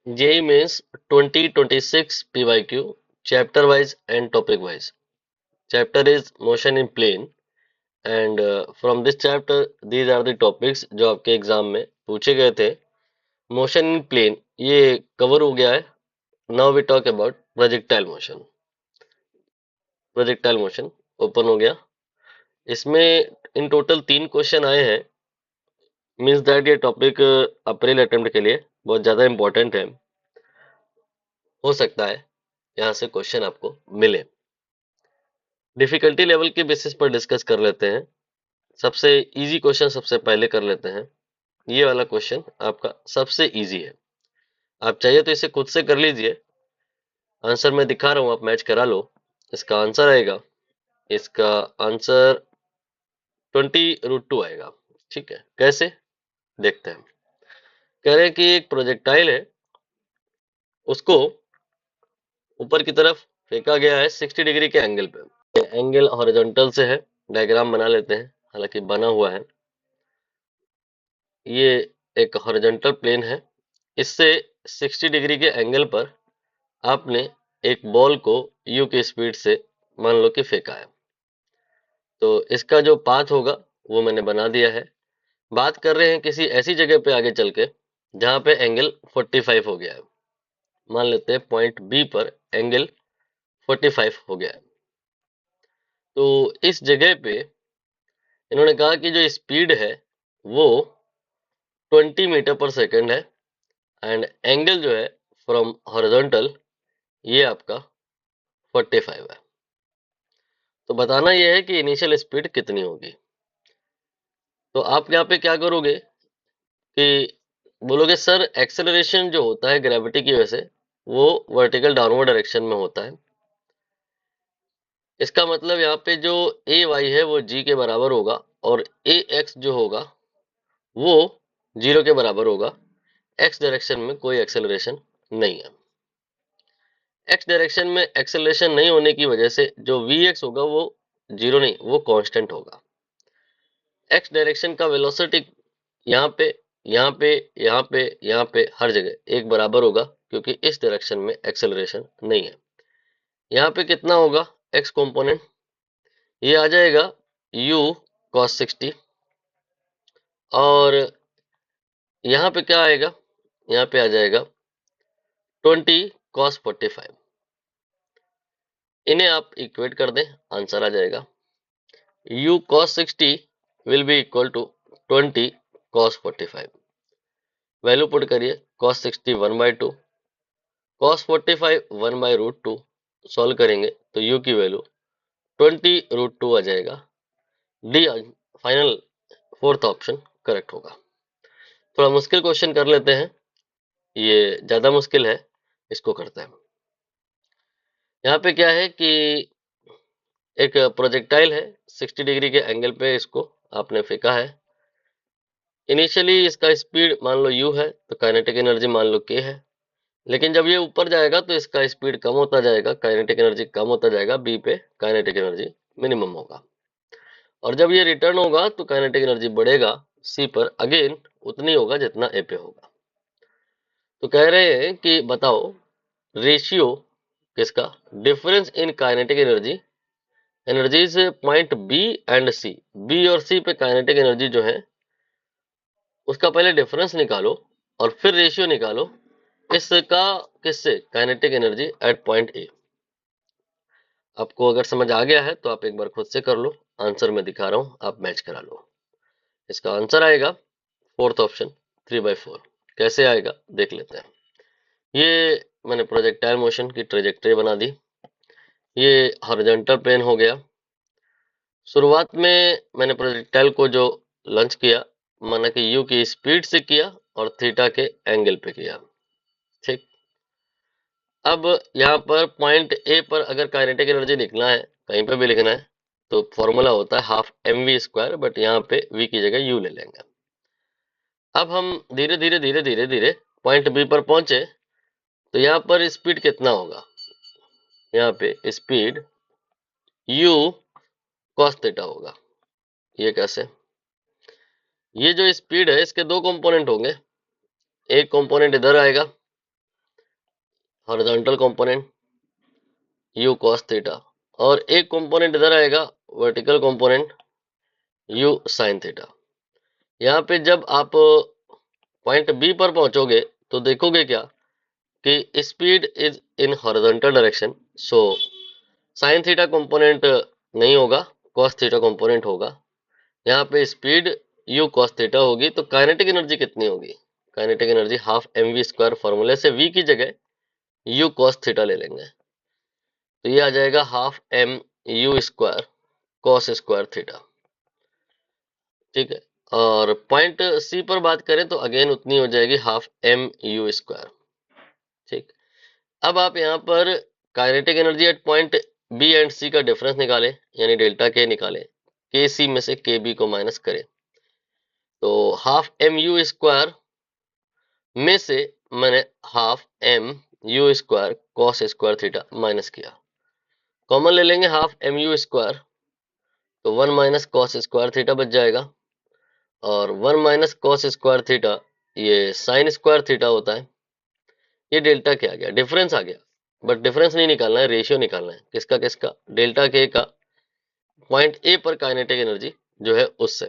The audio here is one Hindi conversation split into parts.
JEE Mains 2026 PYQ, chapter wise and topic wise. Chapter is motion in plane, and from this chapter these are the topics जो आपके एग्जाम में पूछे गए थे. मोशन इन प्लेन ये कवर हो गया है. Now we talk about projectile motion. Projectile motion open हो गया. इसमें इन टोटल 3 क्वेश्चन आए हैं. मीन्स दैट ये टॉपिक अप्रैल अटेम्प्ट के लिए बहुत ज़्यादा इंपॉर्टेंट है. हो सकता है यहाँ से क्वेश्चन आपको मिले. डिफिकल्टी लेवल के बेसिस पर डिस्कस कर लेते हैं. सबसे इजी क्वेश्चन सबसे पहले कर लेते हैं. ये वाला क्वेश्चन आपका सबसे इजी है. आप चाहिए तो इसे खुद से कर लीजिए. आंसर मैं दिखा रहा हूँ, आप मैच करा लो. इसका आंसर आएगा, इसका आंसर 20√2 आएगा. ठीक है, कैसे देखते हैं. कह रहे हैं कि एक प्रोजेक्टाइल है, उसको ऊपर की तरफ फेंका गया है 60 डिग्री के एंगल पे. एंगल हॉरिजॉन्टल से है. डायग्राम बना लेते हैं, हालांकि बना हुआ है. ये एक हॉरिजॉन्टल प्लेन है. इससे 60 डिग्री के एंगल पर आपने एक बॉल को यू की स्पीड से मान लो कि फेंका है. तो इसका जो पाथ होगा वो मैंने बना दिया है. बात कर रहे हैं किसी ऐसी जगह पे आगे चल के जहां पे एंगल 45 हो गया है. मान लेते हैं पॉइंट बी पर एंगल 45 हो गया है. तो इस जगह पे इन्होंने कहा कि जो स्पीड है वो 20 मीटर पर सेकेंड है, एंड एंगल जो है फ्रॉम हॉरिजॉन्टल ये आपका 45 है. तो बताना यह है कि इनिशियल स्पीड कितनी होगी. तो आप यहाँ पे क्या करोगे कि बोलोगे सर एक्सेलरेशन जो होता है ग्रेविटी की वजह से वो वर्टिकल डाउनवर्ड डायरेक्शन में होता है. इसका मतलब यहाँ पे जो ए वाई है वो जी के बराबर होगा, और ए एक्स जो होगा वो 0 के बराबर होगा. एक्स डायरेक्शन में कोई एक्सेलरेशन नहीं है. एक्स डायरेक्शन में एक्सेलरेशन नहीं होने की वजह से जो वी एक्स होगा वो 0 नहीं, वो कांस्टेंट होगा. एक्स डायरेक्शन का वेलोसिटी यहाँ पे यहाँ पे यहाँ पे यहाँ पे हर जगह एक बराबर होगा, क्योंकि इस डायरेक्शन में एक्सेलरेशन नहीं है. यहाँ पे कितना होगा एक्स कंपोनेंट, ये आ जाएगा u cos 60, और यहाँ पे क्या आएगा, यहाँ पे आ जाएगा 20 cos 45. इन्हें आप इक्वेट कर दें, आंसर आ जाएगा u cos 60 will be equal to 20 cos 45. Value put करिए. cos 60 1/2, cos 45 1/√2. सॉल्व करेंगे तो u की वैल्यू 20√2 आ जाएगा. The final fourth option correct होगा. थोड़ा मुश्किल क्वेश्चन कर लेते हैं, ये ज्यादा मुश्किल है, इसको करते हैं. यहाँ पे क्या है कि एक प्रोजेक्टाइल है 60 डिग्री के एंगल पे इसको आपने फेंका है. इनिशियली इसका स्पीड मान लो u है, तो काइनेटिक एनर्जी मान लो k है. लेकिन जब ये ऊपर जाएगा तो इसका स्पीड कम होता जाएगा, काइनेटिक एनर्जी कम होता जाएगा, b पे काइनेटिक एनर्जी मिनिमम होगा. और जब ये रिटर्न होगा तो काइनेटिक एनर्जी बढ़ेगा, c पर अगेन उतनी होगा जितना a पे होगा. तो कह रहे हैं कि बताओ रेशियो किसका, difference in kinetic energy energies point B and C. B और सी पे काइनेटिक एनर्जी जो है उसका पहले डिफरेंस निकालो और फिर रेशियो निकालो इसका किससे, kinetic energy at point A. आपको अगर समझ आ गया है तो आप एक बार खुद से कर लो. आंसर मैं दिखा रहा हूं, आप मैच करा लो. इसका आंसर आएगा फोर्थ ऑप्शन 3/4. कैसे आएगा देख लेते हैं. ये मैंने प्रोजेक्टाइल मोशन की ट्रेजेक्टरी बना दी. ये हॉरिजॉन्टल प्लेन हो गया. शुरुआत में मैंने प्रोजेक्टाइल को जो लॉन्च किया माना कि यू की स्पीड से किया और थीटा के एंगल पे किया. ठीक. अब यहाँ पर पॉइंट ए पर अगर काइनेटिक एनर्जी लिखना है, कहीं पे भी लिखना है, तो फॉर्मूला होता है हाफ mv², बट यहाँ पे v की जगह u ले लेंगे. अब हम धीरे धीरे धीरे धीरे धीरे पॉइंट बी पर पहुंचे, तो यहाँ पर स्पीड कितना होगा, यहाँ पे स्पीड u cos थीटा होगा. ये कैसे, ये जो स्पीड है इसके दो कंपोनेंट होंगे. एक कंपोनेंट इधर आएगा horizontal component u cos theta, और एक कंपोनेंट इधर आएगा vertical component u sin theta. यहाँ पे जब आप पॉइंट बी पर पहुंचोगे तो देखोगे क्या कि speed is in horizontal direction, so sine theta component नहीं होगा, कॉस थीटा कंपोनेंट होगा। यहाँ पे स्पीड u cos थीटा होगी, तो काइनेटिक एनर्जी कितनी होगी? काइनेटिक एनर्जी हाफ mv², फॉर्मूले से v की जगह u cos थीटा ले लेंगे, तो ये आ जाएगा half mu² cos square theta. ठीक है, और पॉइंट सी पर बात करें तो अगेन उतनी हो जाएगी हाफ mu²। ठीक, अब आप यहाँ पर kinetic energy at point B and C का डिफरेंस निकालें, यानी डेल्टा के निकालें, के सी में से के बी को माइनस करें, तो हाफ mu² में से मैंने half mu² cos square theta minus किया, कॉमन ले लेंगे हाफ mu², तो 1 माइनस कॉस स्क्वायर थीटा बच जाएगा, और 1 माइनस कॉस स्क्वायर थीटा ये साइन स्क्वायर थीटा होता है। ये डेल्टा के आ गया, डिफरेंस आ गया, बट डिफरेंस नहीं निकालना है, रेशियो निकालना है। किसका किसका? डेल्टा के का पॉइंट ए पर काइनेटिक एनर्जी जो है उससे,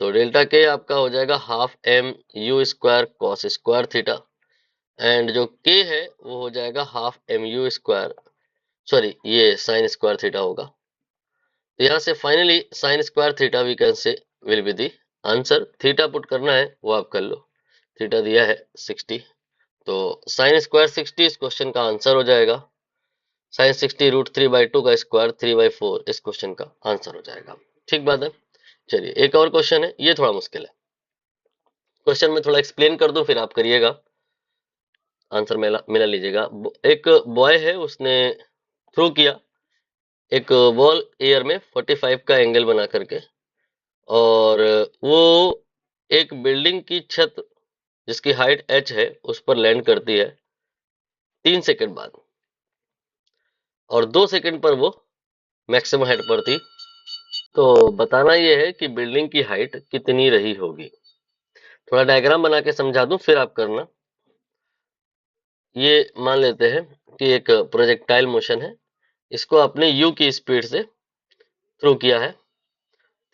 तो डेल्टा के आपका हो जाएगा half mu² cos square theta, and जो के है वो हो जाएगा हाफ mu², सॉरी ये साइन स्क्वायर थीटा होगा। तो यहाँ से finally sine square theta we can say will be the answer. Theta put करना है वो आप कर लो, थीटा दिया है 60, तो साइन स्क्वायर 60 इस क्वेश्चन का आंसर हो जाएगा। साइन 60 √3/2 का स्क्वायर 3/4 इस क्वेश्चन का आंसर हो जाएगा। ठीक बात है। चलिए एक और क्वेश्चन है, ये थोड़ा मुश्किल है। क्वेश्चन में थोड़ा एक्सप्लेन कर दूं, फिर आप करिएगा, आंसर मिला मिला लीजिएगा। एक बॉय है, उसने थ्रो किया एक बॉल एयर में 45 का एंगल बना करके, और वो एक बिल्डिंग की छत जिसकी हाइट h है उस पर लैंड करती है 3 सेकंड बाद, और 2 सेकंड पर वो मैक्सिमम हाइट पर थी। तो बताना ये है कि बिल्डिंग की हाइट कितनी रही होगी। थोड़ा डायग्राम बना के समझा दूं फिर आप करना। ये मान लेते हैं कि एक प्रोजेक्टाइल मोशन है, इसको आपने u की स्पीड से थ्रो किया है,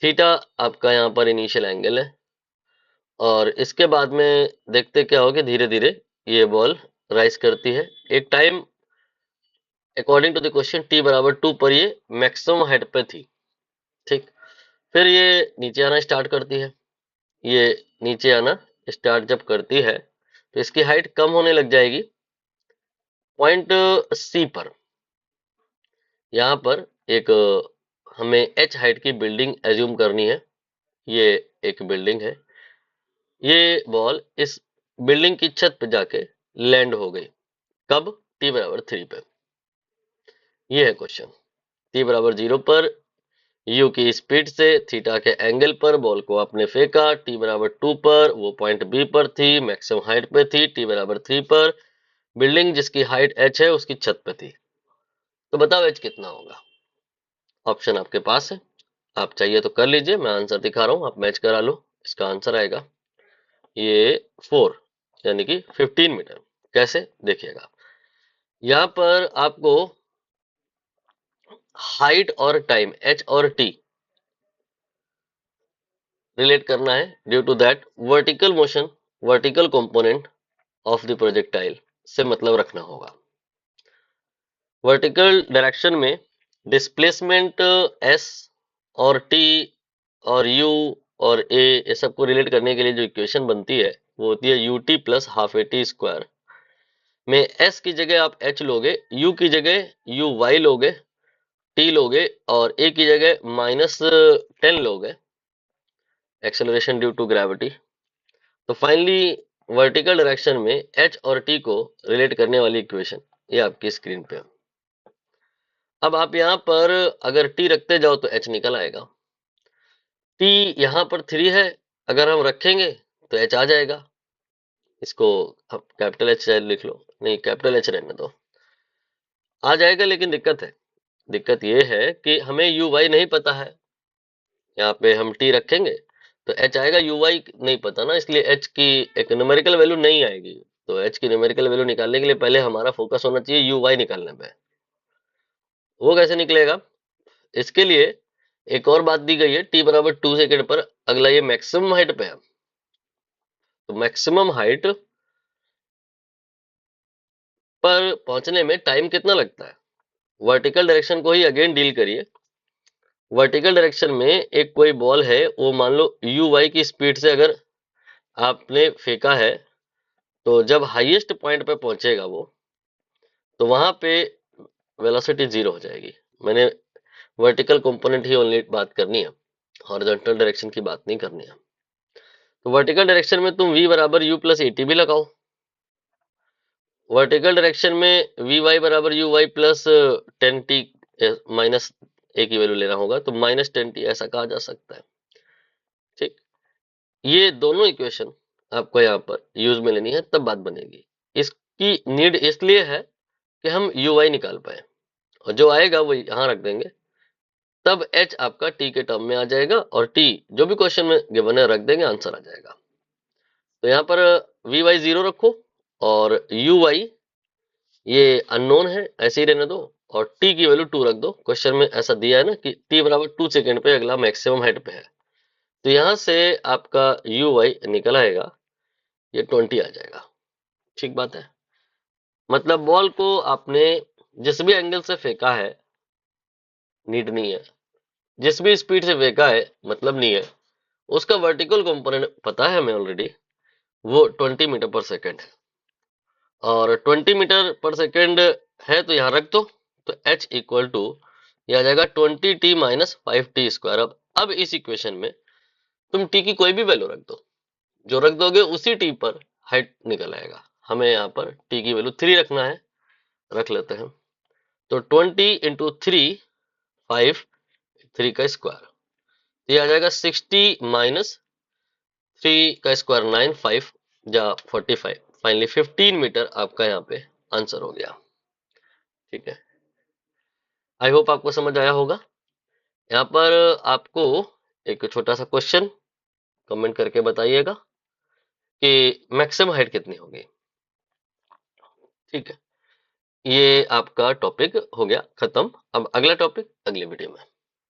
थीटा आपका यहाँ पर इनिशियल एंगल है, और इसके बाद में देखते क्या हो कि धीरे धीरे ये बॉल राइज करती है। एक time according to the question t बराबर 2 पर ये मैक्सिमम हाइट पे थी। ठीक, फिर ये नीचे आना स्टार्ट करती है। ये नीचे आना स्टार्ट जब करती है तो इसकी हाइट कम होने लग जाएगी पॉइंट सी पर। यहाँ पर एक हमें h हाइट की बिल्डिंग एज्यूम करनी है। ये एक बिल्डिंग है, ये बॉल इस बिल्डिंग की छत पे जाके लैंड हो गई। कब? t बराबर 3 पे। ये है क्वेश्चन। t बराबर 0 पर u की स्पीड से थीटा के एंगल पर बॉल को आपने फेंका, t बराबर 2 पर वो पॉइंट b पर थी, मैक्सिमम हाइट पे थी, t बराबर 3 पर बिल्डिंग जिसकी हाइट h है उसकी छत पे थी। तो बताओ h कितना होगा? ऑप्शन आपके पास है, आप चाहिए तो कर लीजिए, मैं आंसर दिखा रहा हूँ, आप मैच करा लो। इसका आंसर आएगा ये 4 यानी कि 15 मीटर। कैसे देखिएगा, यहाँ पर आपको हाइट और टाइम h और t रिलेट करना है, due to that vertical motion, vertical component of the projectile से मतलब रखना होगा। वर्टिकल डायरेक्शन में डिस्प्लेसमेंट s और t और u और a ये सबको रिलेट करने के लिए जो इक्वेशन बनती है वो होती है ut प्लस हाफ at²। में s की जगह आप h लोगे, u की जगह uy लोगे, t लोगे, और a की जगह -10 लोगे, एक्सेलरेशन ड्यू टू ग्रेविटी। तो फाइनली वर्टिकल डायरेक्शन में h और t को रिलेट करने वाली इक्वेशन ये आपकी स्क्रीन पे है। अब आप यहाँ पर अगर t रखते जाओ तो h निकल आएगा। t यहाँ पर 3 है, अगर हम रखेंगे तो h आ जाएगा। इसको आप कैपिटल H लिख लो, नहीं कैपिटल H रहने दो, आ जाएगा। लेकिन दिक्कत है, दिक्कत ये है कि हमें uy नहीं पता है। यहाँ पे हम t रखेंगे तो h आएगा, uy नहीं पता ना, इसलिए h की एक न्यूमेरिकल वैल्यू नहीं आएगी। तो h की न्यूमेरिकल वैल्यू निकालने के लिए पहले हमारा फोकस होना चाहिए uy निकालने पे। वो कैसे निकलेगा? इसके लिए एक और बात दी गई है, t बराबर 2 सेकेंड पर। अगला ये मैक्सिमम हाइट पे है, तो मैक्सिमम हाइट पर पहुंचने में टाइम कितना लगता है? वर्टिकल डायरेक्शन को ही अगेन डील करिए। वर्टिकल डायरेक्शन में एक कोई बॉल है, वो मान लो uy की स्पीड से अगर आपने फेंका है, तो जब हाईएस्ट पॉइंट पे पहुंचेगा वो, तो वहां पे वेलोसिटी 0 हो जाएगी। मैंने वर्टिकल कंपोनेंट ही ओनली बात करनी है, हॉरिजॉन्टल डायरेक्शन की बात नहीं करनी है। तो वर्टिकल डायरेक्शन में तुम v बराबर u प्लस एटी भी लगाओ। वर्टिकल डायरेक्शन में vy बराबर uy प्लस 10t माइनस ए की वैल्यू लेना होगा, तो माइनस 10t ऐसा कहा जा सकता है। ठीक, ये दोनों इक्वेशन आपको यहाँ पर यूज में लेनी है, तब बात बनेगी। इसकी नीड इसलिए है कि हम uy निकाल पाए, और जो आएगा वो यहाँ रख देंगे, तब h आपका t के टर्म में आ जाएगा, और t जो भी क्वेश्चन में गिवन है रख देंगे, आंसर आ जाएगा। तो यहाँ पर vy 0 रखो, और uy ये अननोन है, ऐसे ही रहने दो, और t की वैल्यू 2 रख दो। क्वेश्चन में ऐसा दिया है ना कि t बराबर 2 सेकेंड पे अगला मैक्सिमम हाइट पे है, तो यहां से आपका uy निकल आएगा, ये 20 आ जाएगा। ठीक बात है, मतलब बॉल को आपने जिस भी एंगल से फेंका है नीड नहीं है, जिस भी स्पीड से फेंका है मतलब नहीं है, उसका वर्टिकल कंपोनेंट पता है हमें ऑलरेडी, वो 20 मीटर पर सेकेंड है, और 20 मीटर पर सेकेंड है तो यहाँ रख दो, तो h इक्वल टू यह आ जाएगा 20t माइनस 5t स्क्वायर। अब इस इक्वेशन में तुम t की कोई भी वैल्यू रख दो, जो रख दोगे उसी t पर हाइट निकल आएगा। हमें यहाँ पर t की वैल्यू 3 रखना है, रख लेते हैं। तो 20 इंटू 3 5, 3 का स्क्वायर, ये आ जाएगा 60 माइनस 3 का स्क्वायर 9, 5 जा 45, फाइनली 15 मीटर आपका यहाँ पे आंसर हो गया। ठीक है, आई होप आपको समझ आया होगा। यहाँ पर आपको एक छोटा सा क्वेश्चन कमेंट करके बताइएगा कि मैक्सिमम हाइट कितनी होगी। ठीक है, ये आपका टॉपिक हो गया खत्म। अब अगला टॉपिक अगली वीडियो में।